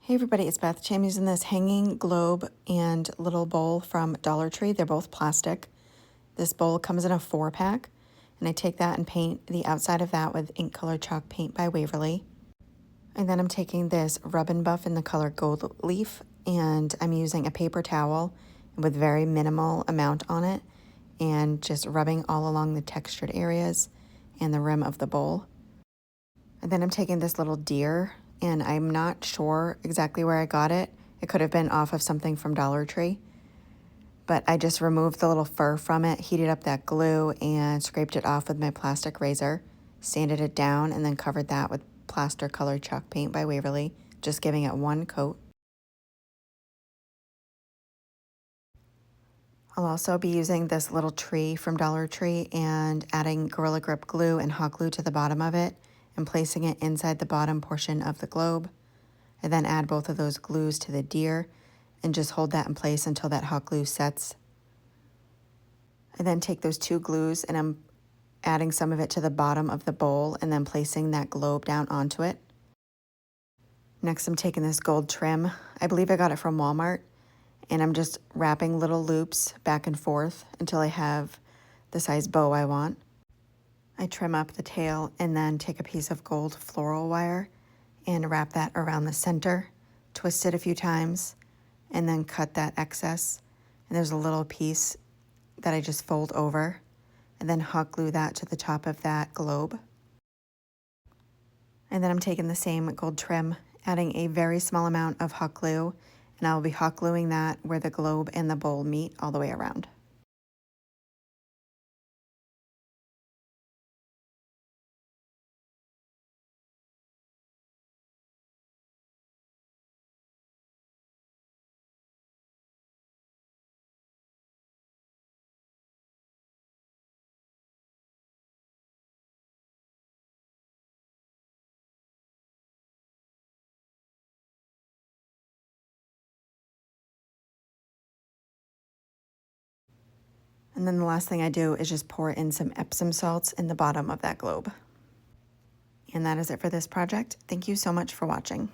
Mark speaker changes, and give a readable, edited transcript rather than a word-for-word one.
Speaker 1: Hey everybody, it's Beth. I'm using this hanging globe and little bowl from Dollar Tree. They're both plastic. This bowl comes in a 4-pack, and I take that and paint the outside of that with ink color chalk paint by Waverly. And then I'm taking this Rub and Buff in the color Gold Leaf, and I'm using a paper towel with very minimal amount on it, and just rubbing all along the textured areas and the rim of the bowl. And then I'm taking this little deer, and I'm not sure exactly where I got it. It could have been off of something from Dollar Tree. But I just removed the little fur from it, heated up that glue, and scraped it off with my plastic razor, sanded it down, and then covered that with plaster colored chalk paint by Waverly, just giving it one coat. I'll also be using this little tree from Dollar Tree and adding Gorilla Grip glue and hot glue to the bottom of it and placing it inside the bottom portion of the globe. I then add both of those glues to the deer and just hold that in place until that hot glue sets. I then take those two glues and I'm adding some of it to the bottom of the bowl and then placing that globe down onto it. Next, I'm taking this gold trim. I believe I got it from Walmart, and I'm just wrapping little loops back and forth until I have the size bow I want. I trim up the tail and then take a piece of gold floral wire and wrap that around the center, twist it a few times, and then cut that excess. And there's a little piece that I just fold over and then hot glue that to the top of that globe. And then I'm taking the same gold trim, adding a very small amount of hot glue, and I'll be hot gluing that where the globe and the bowl meet all the way around. And then the last thing I do is just pour in some Epsom salts in the bottom of that globe. And that is it for this project. Thank you so much for watching.